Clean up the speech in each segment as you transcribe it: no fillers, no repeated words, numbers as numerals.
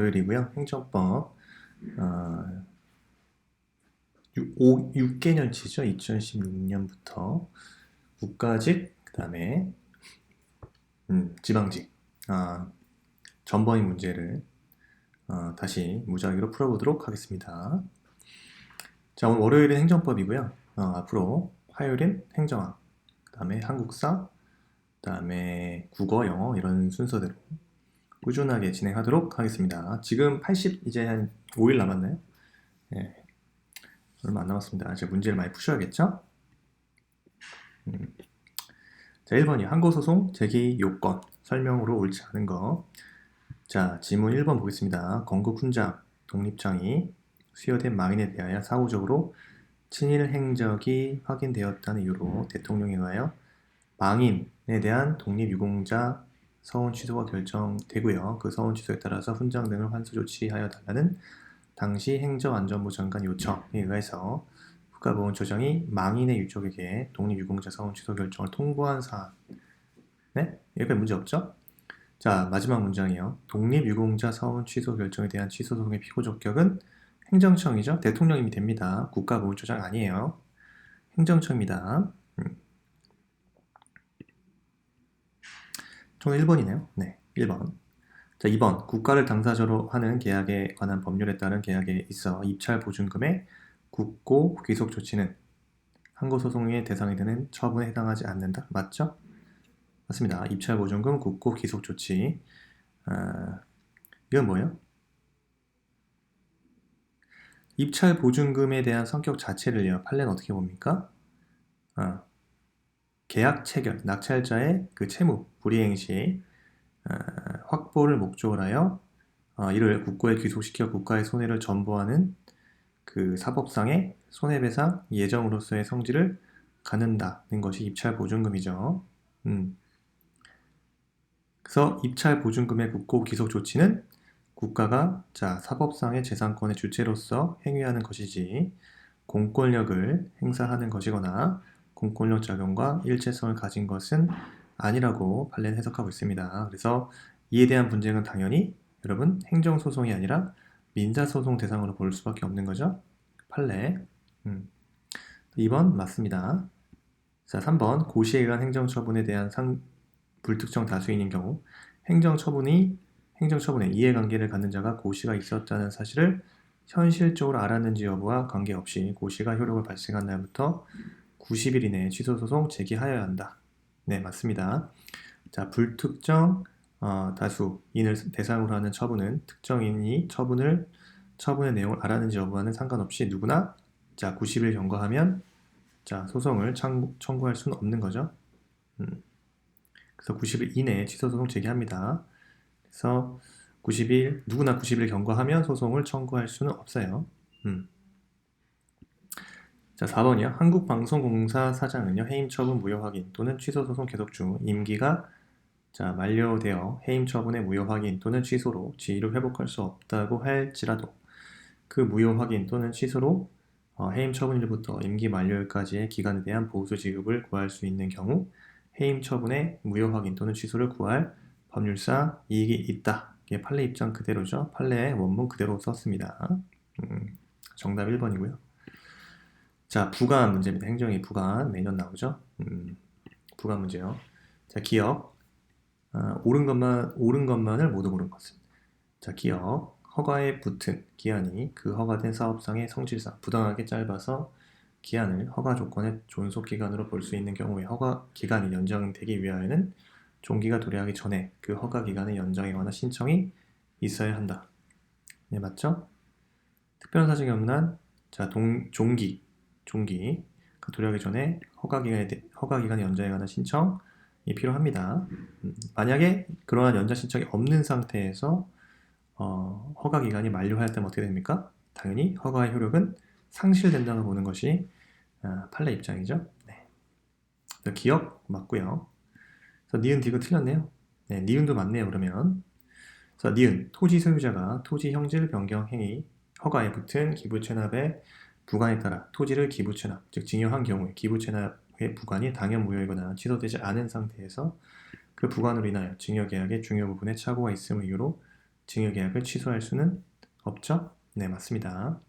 월요일이고요. 행정법 6개년치죠. 2016년부터 국가직, 그 다음에 지방직 전번위 문제를 다시 무작위로 풀어보도록 하겠습니다. 자, 오늘 월요일은 행정법이고요. 앞으로 화요일은 행정학, 그 다음에 한국사, 그 다음에 국어, 영어 이런 순서대로 꾸준하게 진행하도록 하겠습니다. 지금 이제 한 5일 남았나요? 네, 얼마 안 남았습니다. 이제 문제를 많이 푸셔야겠죠? 자, 1번이 항고소송 제기 요건 설명으로 옳지 않은 거. 자, 지문 1번 보겠습니다. 건국 훈장, 독립장이 수여된 망인에 대하여 사후적으로 친일 행적이 확인되었다는 이유로 대통령에 의하여 망인에 대한 독립유공자 서원 취소가 결정되고요. 그 서원 취소에 따라서 훈장 등을 환수 조치하여 달라는 당시 행정안전부 장관 요청에 의해서 국가보훈처장이 망인의 유족에게 독립유공자 서원 취소 결정을 통보한 사안. 네? 여기까지 문제 없죠? 자, 마지막 문장이요. 독립유공자 서원 취소 결정에 대한 취소 소송의 피고 적격은 행정청이죠. 대통령님이 됩니다. 국가보훈처장 아니에요. 행정청입니다. 총 1번이네요. 네, 1번. 자, 2번. 국가를 당사자로 하는 계약에 관한 법률에 따른 계약에 있어 입찰 보증금의 국고 귀속 조치는 항고소송의 대상이 되는 처분에 해당하지 않는다. 맞죠? 맞습니다. 입찰 보증금, 국고 귀속 조치. 이건 뭐예요? 입찰 보증금에 대한 성격 자체를요. 판례는 어떻게 봅니까? 계약 체결, 낙찰자의 그 채무, 불이행 시 확보를 목적으로 하여 이를 국고에 귀속시켜 국가의 손해를 전보하는 그 사법상의 손해배상 예정으로서의 성질을 갖는다는 것이 입찰 보증금이죠. 그래서 입찰 보증금의 국고 귀속 조치는 국가가 사법상의 재산권의 주체로서 행위하는 것이지 공권력을 행사하는 것이거나 공권력 작용과 일체성을 가진 것은 아니라고 판례는 해석하고 있습니다. 그래서 이에 대한 분쟁은 당연히 여러분 행정소송이 아니라 민사소송 대상으로 볼 수밖에 없는 거죠. 판례. 2번 맞습니다. 자, 3번 고시에 의한 행정처분에 대한 불특정 다수인인 경우 행정처분에 이해관계를 갖는 자가 고시가 있었다는 사실을 현실적으로 알았는지 여부와 관계없이 고시가 효력을 발생한 날부터 90일 이내에 취소소송 제기하여야 한다. 네, 맞습니다. 자, 불특정 다수인을 대상으로 하는 처분은 특정인이 처분의 내용을 알았는지 여부와는 상관없이 누구나 90일 경과하면 소송을 청구할 수는 없는 거죠. 그래서 90일 이내에 취소소송 제기합니다. 그래서 누구나 90일 경과하면 소송을 청구할 수는 없어요. 자, 4번이요. 한국방송공사 사장은요, 해임 처분 무효 확인 또는 취소 소송 계속 중 임기가 만료되어 해임 처분의 무효 확인 또는 취소로 지위를 회복할 수 없다고 할지라도 그 무효 확인 또는 취소로 해임 처분일부터 임기 만료일까지의 기간에 대한 보수 지급을 구할 수 있는 경우 해임 처분의 무효 확인 또는 취소를 구할 법률상 이익이 있다. 이게 판례 입장 그대로죠. 판례의 원문 그대로 썼습니다. 정답 1번이고요. 자, 부관 문제입니다. 행정위 부관 매년 나오죠. 부관 문제요. 자, 기억. 옳은 것만을 모두 고른 것은. 자, 기억. 허가에 붙은 기한이 그 허가된 사업상의 성질상 부당하게 짧아서 기한을 허가 조건의 존속 기간으로 볼 수 있는 경우에 허가 기간이 연장되기 위하여는 종기가 도래하기 전에 그 허가 기간의 연장에 관한 신청이 있어야 한다. 네, 맞죠? 특별한 사정이 없는 한 종기가 도래하기 전에 허가 기간의 연장에 관한 신청이 필요합니다. 만약에 그러한 연장 신청이 없는 상태에서 허가 기간이 만료하였다면 어떻게 됩니까? 당연히 허가의 효력은 상실된다고 보는 것이 판례 입장이죠. 네. 기억 맞고요. 그래서 니은 디귿 틀렸네요. 네, 니은도 맞네요. 그러면 그래서 니은 토지 소유자가 토지 형질 변경 행위 허가에 붙은 기부 체납의 부관에 따라 토지를 기부 체납 즉 증여한 경우에 기부 체납의 부관이 당연 무효이거나 취소되지 않은 상태에서 그 부관으로 인하여 증여 계약의 중요 부분에 착오가 있음을 이유로 증여계약을 취소할 수는 없죠? 네, 맞습니다.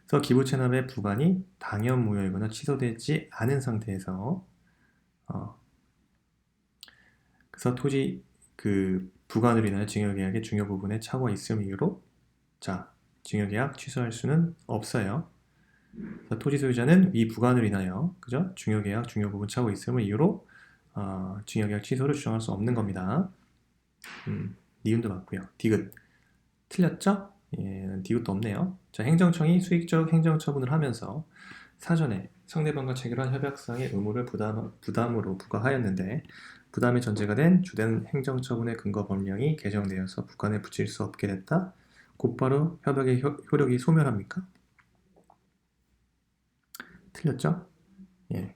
그래서 기부채납의 부관이 당연무효이거나 취소되지 않은 상태에서 그래서 토지 부관으로 인하여 증여계약의 중요 부분에 착오가 있음 이유로 자, 증여계약 취소할 수는 없어요. 토지 소유자는 이 부관으로 인하여 그죠? 중요계약 중요 부분 착오 있음을 이유로 증여계약 취소를 주장할 수 없는 겁니다. 니은도 맞고요. 디귿 틀렸죠? 예, 디귿도 없네요. 자, 행정청이 수익적 행정처분을 하면서 사전에 상대방과 체결한 협약상의 의무를 부담으로 부과하였는데 부담의 전제가 된 주된 행정처분의 근거 법령이 개정되어서 부관에 붙일 수 없게 됐다. 곧바로 협약의 효력이 소멸합니까? 틀렸죠? 예.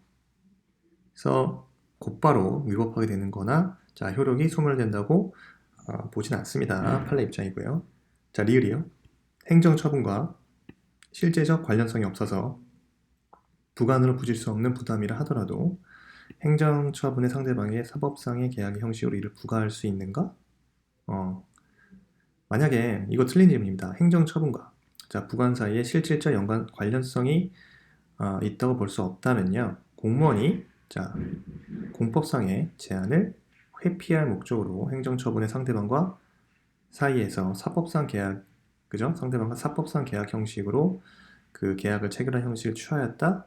그래서 곧바로 위법하게 되는 거나 자, 효력이 소멸된다고 보진 않습니다. 판례 입장이고요. 자, 리을이요. 행정처분과 실제적 관련성이 없어서 부관으로 붙일 수 없는 부담이라 하더라도 행정처분의 상대방의 사법상의 계약의 형식으로 이를 부과할 수 있는가? 만약에 이거 틀린 질문입니다. 행정처분과 자, 부관 사이에 실질적 관련성이 있다고 볼 수 없다면요. 공무원이 자, 공법상의 제한을 회피할 목적으로 행정처분의 상대방과 사이에서 사법상 계약, 그죠? 상대방과 사법상 계약 형식으로 그 계약을 체결한 형식을 취하였다.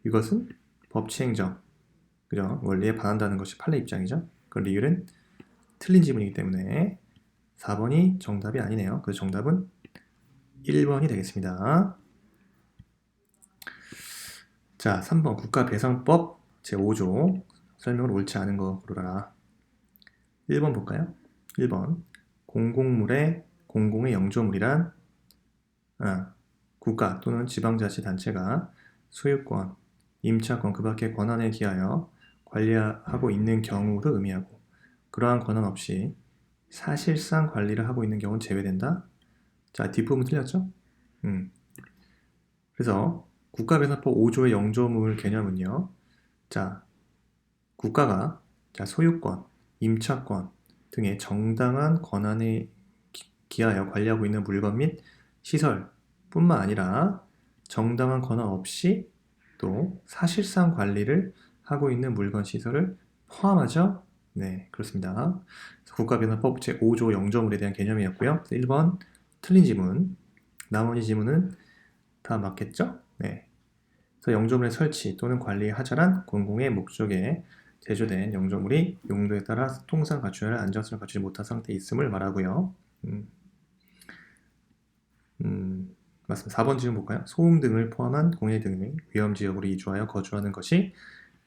이것은 법치행정, 그죠? 원리에 반한다는 것이 판례 입장이죠. 그 리을은 틀린 지문이기 때문에 4번이 정답이 아니네요. 그래서 정답은 1번이 되겠습니다. 자, 3번 국가배상법 제5조 설명을 옳지 않은 거 고르라. 1번 볼까요? 1번 공공물의 공공의 영조물이란 국가 또는 지방자치단체가 소유권, 임차권 그 밖의 권한에 기하여 관리하고 있는 경우를 의미하고 그러한 권한 없이 사실상 관리를 하고 있는 경우는 제외된다. 자, 뒷부분 틀렸죠? 그래서 국가배상법 5조의 영조물 개념은요. 자, 국가가 자, 소유권, 임차권 등의 정당한 권한에 기하여 관리하고 있는 물건 및 시설뿐만 아니라 정당한 권한 없이 또 사실상 관리를 하고 있는 물건 시설을 포함하죠. 네, 그렇습니다. 국가배상법 제5조 영조물에 대한 개념이었고요. 1번 틀린 지문, 나머지 지문은 다 맞겠죠? 네. 그래서 영조물의 설치 또는 관리에 하자란 공공의 목적에 제조된 영조물이 용도에 따라 통상 갖춰야 할 안전성을 갖추지 못한 상태에 있음을 말하고요. 맞습니다. 4번 지금 볼까요? 소음 등을 포함한 공해 등의 위험지역으로 이주하여 거주하는 것이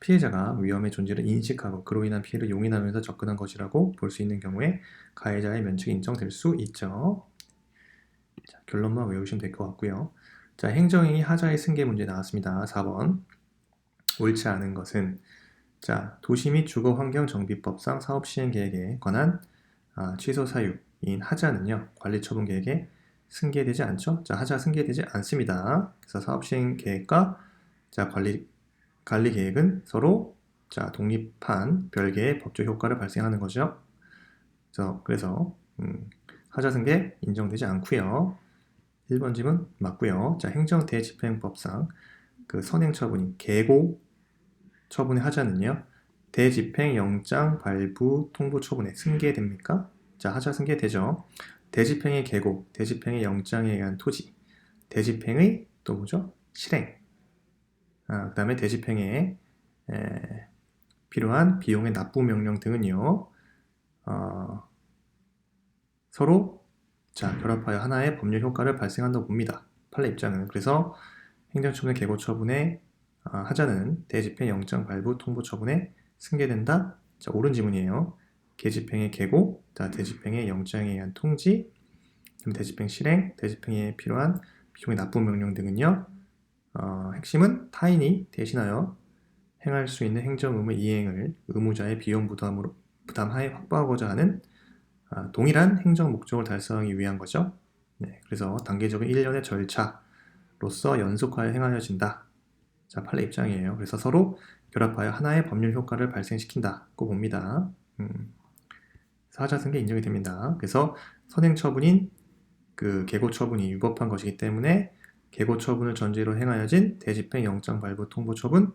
피해자가 위험의 존재를 인식하고 그로 인한 피해를 용인하면서 접근한 것이라고 볼 수 있는 경우에 가해자의 면책이 인정될 수 있죠. 자, 결론만 외우시면 될 것 같고요. 자, 행정행위 하자의 승계 문제 나왔습니다. 4번 옳지 않은 것은 자, 도시 및 주거환경정비법상 사업시행계획에 관한 취소 사유인 하자는요. 관리처분계획에 승계되지 않죠. 자, 하자 승계되지 않습니다. 그래서 사업시행계획과 자, 관리계획은 서로 자, 독립한 별개의 법적 효과를 발생하는 거죠. 그래서 하자 승계 인정되지 않고요. 1번 지문 맞고요. 자, 행정대집행법상 그 선행처분인 계고 처분의 하자는요. 대집행영장 발부 통보 처분에 승계됩니까? 자, 하자 승계되죠. 대집행의 계고, 대집행의 영장에 의한 토지, 대집행의 또 뭐죠? 실행. 그 다음에 대집행에 필요한 비용의 납부 명령 등은요. 서로 자, 결합하여 하나의 법률 효과를 발생한다고 봅니다. 판례 입장은. 그래서 행정처분의 계고 처분에 하자는 대집행 영장 발부 통보 처분에 승계된다. 자, 옳은 지문이에요. 계집행의 계고, 자, 대집행의 영장에 의한 통지, 대집행 실행, 대집행에 필요한 비용의 납부 명령 등은요. 핵심은 타인이 대신하여 행할 수 있는 행정 의무 이행을 의무자의 비용 부담하에 확보하고자 하는 동일한 행정 목적을 달성하기 위한 거죠. 네, 그래서 단계적인 일련의 절차로서 연속하여 행하여진다. 자, 판례 입장이에요. 그래서 서로 결합하여 하나의 법률 효과를 발생시킨다고 봅니다. 하자 승계 인정이 됩니다. 그래서 선행 처분인 그 계고 처분이 위법한 것이기 때문에 계고 처분을 전제로 행하여진 대집행 영장 발부 통보 처분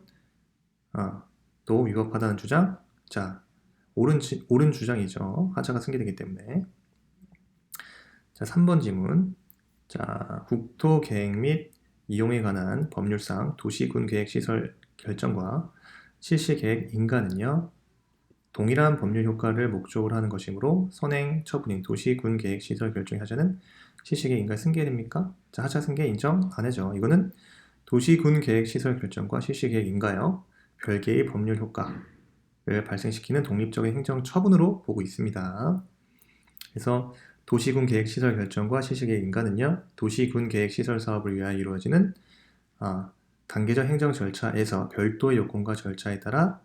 또 위법하다는 주장. 자, 옳은 주장이죠. 하자가 승계되기 때문에. 자, 3번 지문. 자, 국토 계획 및 이용에 관한 법률상 도시군 계획 시설 결정과 실시 계획 인가는요, 동일한 법률 효과를 목적으로 하는 것이므로 선행 처분인 도시군 계획 시설 결정의 하자는 실시 계획 인가에 승계됩니까? 자, 하자 승계 인정 안 해죠. 이거는 도시군 계획 시설 결정과 실시 계획 인가요, 별개의 법률 효과를 발생시키는 독립적인 행정 처분으로 보고 있습니다. 그래서 도시군 계획 시설 결정과 실시 계획 인가는요, 도시군 계획 시설 사업을 위하여 이루어지는 단계적 행정 절차에서 별도의 요건과 절차에 따라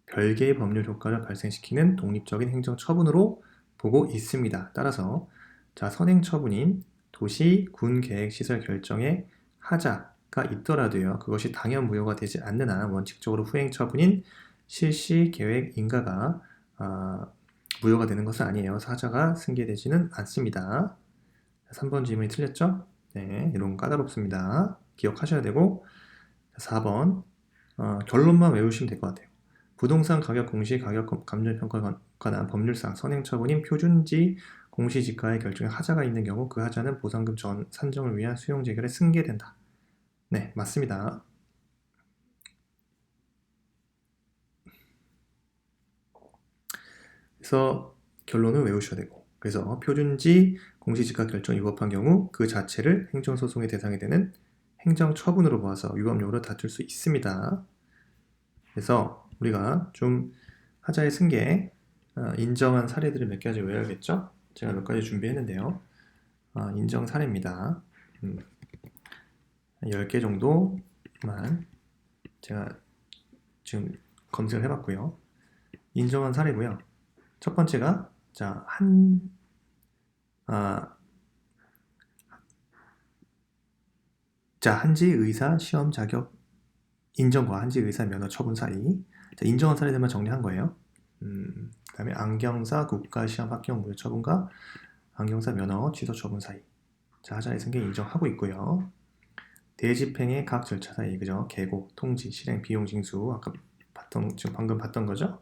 별개의 법률 효과를 발생시키는 독립적인 행정 처분으로 보고 있습니다. 따라서 자, 선행 처분인 도시 군 계획 시설 결정의 하자가 있더라도요, 그것이 당연 무효가 되지 않는 한 원칙적으로 후행 처분인 실시 계획 인가가 무효가 되는 것은 아니에요. 하자가 승계되지는 않습니다. 3번 질문이 틀렸죠? 네, 이런 거 까다롭습니다. 기억하셔야 되고, 4번 결론만 외우시면 될 것 같아요. 부동산 가격 공시 가격 감정평가에 관한 법률상 선행 처분인 표준지 공시지가의 결정에 하자가 있는 경우 그 하자는 보상금 전 산정을 위한 수용 재결에 승계된다. 네, 맞습니다. 그래서 결론을 외우셔야 되고, 그래서 표준지 공시지가 결정 위법한 경우 그 자체를 행정소송의 대상이 되는 행정처분으로 보아서 위법률로 다툴 수 있습니다. 그래서 우리가 좀 하자의 승계 인정한 사례들을 몇 가지 외워야겠죠? 제가 몇 가지 준비했는데요. 인정 사례입니다. 10개 정도만 제가 지금 검색을 해봤고요. 인정한 사례고요. 첫 번째가 자, 한지의사 시험 자격 인정과 한지의사 면허 처분 사이. 자, 인정한 사례들만 정리한 거예요. 그 다음에 안경사 국가시험 합격 무효 처분과 안경사 면허 취소 처분 사이. 자, 하자의 승계 인정하고 있고요. 대집행의 각 절차 사이, 그죠? 계고, 통지, 실행, 비용, 징수. 아까 지금 방금 봤던 거죠?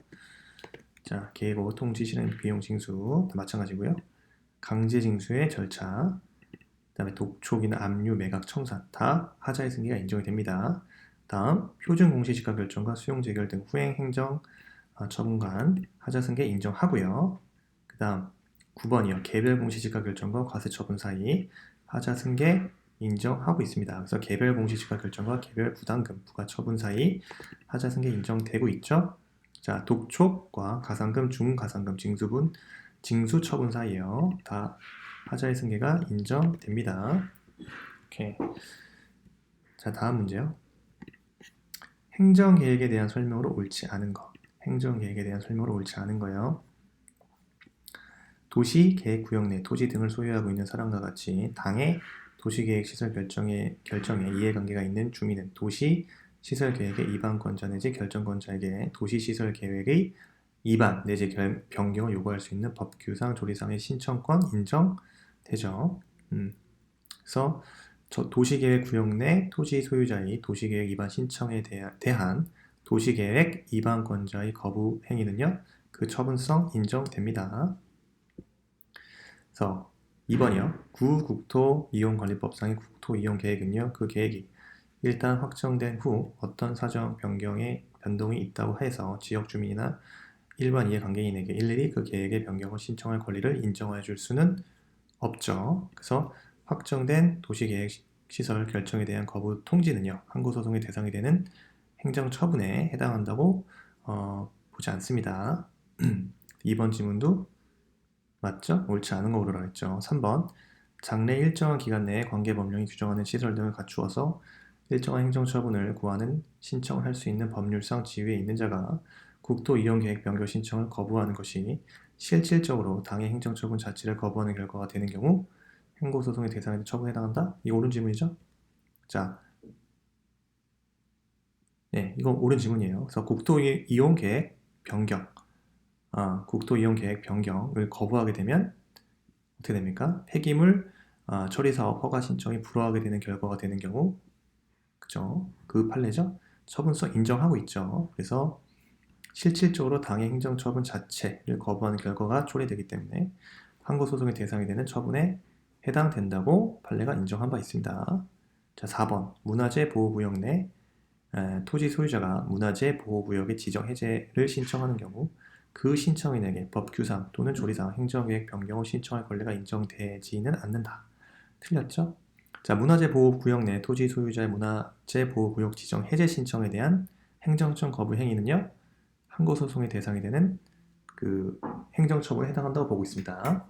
자, 계고, 통지, 실행, 비용, 징수. 다 마찬가지고요. 강제 징수의 절차. 그 다음에 독촉이나 압류, 매각, 청산. 다 하자의 승계가 인정이 됩니다. 다음, 표준 공시지가 결정과 수용 재결 등 후행 행정 처분간 하자 승계 인정하고요. 그 다음 9번이요. 개별 공시지가 결정과 과세 처분 사이 하자 승계 인정하고 있습니다. 그래서 개별 공시지가 결정과 개별 부담금 부과 처분 사이 하자 승계 인정되고 있죠. 자, 독촉과 가산금, 중가산금, 징수분, 징수 처분 사이요. 다 하자의 승계가 인정됩니다. 오케이. 자, 다음 문제요. 행정계획에 대한 설명으로 옳지 않은 거. 행정계획에 대한 설명으로 옳지 않은 거예요. 도시계획구역 내 토지 등을 소유하고 있는 사람과 같이 당의 도시계획시설 결정에 이해관계가 있는 주민은 도시시설계획의 이반권자 내지 결정권자에게 도시시설계획의 이반 내지 변경을 요구할 수 있는 법규상 조리상의 신청권 인정되죠. 그래서 도시계획구역 내 토지 소유자의 도시계획 이반 신청에 대한 도시계획 이반권자의 거부 행위는요, 그 처분성 인정됩니다. 그래서 2번이요. 구국토이용관리법상의 국토이용계획은요, 그 계획이 일단 확정된 후 어떤 사정 변동이 있다고 해서 지역 주민이나 일반 이해관계인에게 일일이 그 계획의 변경을 신청할 권리를 인정해 줄 수는 없죠. 그래서 확정된 도시계획시설 결정에 대한 거부 통지는요, 항고소송의 대상이 되는 행정처분에 해당한다고 보지 않습니다. 2번 지문도 맞죠? 옳지 않은 거 고르라 했죠. 3번 장래 일정한 기간 내에 관계법령이 규정하는 시설 등을 갖추어서 일정한 행정처분을 구하는 신청을 할 수 있는 법률상 지위에 있는 자가 국토이용계획 변경 신청을 거부하는 것이 실질적으로 당의 행정처분 자체를 거부하는 결과가 되는 경우 행고소송의 대상에 처분에 해당한다? 이거 옳은 질문이죠? 자, 네, 이거 옳은 질문이에요. 그래서 국토이용계획 변경 국토 이용 계획 변경을 거부하게 되면 어떻게 됩니까? 폐기물 처리 사업 허가 신청이 불허하게 되는 결과가 되는 경우, 그죠? 그 판례죠. 처분성 인정하고 있죠. 그래서 실질적으로 당의 행정처분 자체를 거부하는 결과가 초래되기 때문에 항고소송의 대상이 되는 처분에 해당된다고 판례가 인정한 바 있습니다. 자, 4번 문화재 보호구역 내 토지 소유자가 문화재 보호구역의 지정 해제를 신청하는 경우 그 신청인에게 법규상 또는 조리상 행정계획 변경을 신청할 권리가 인정되지는 않는다. 틀렸죠? 자, 문화재 보호구역 내 토지 소유자의 문화재 보호구역 지정 해제 신청에 대한 행정청 거부 행위는요, 항고소송의 대상이 되는 그 행정처분에 해당한다고 보고 있습니다.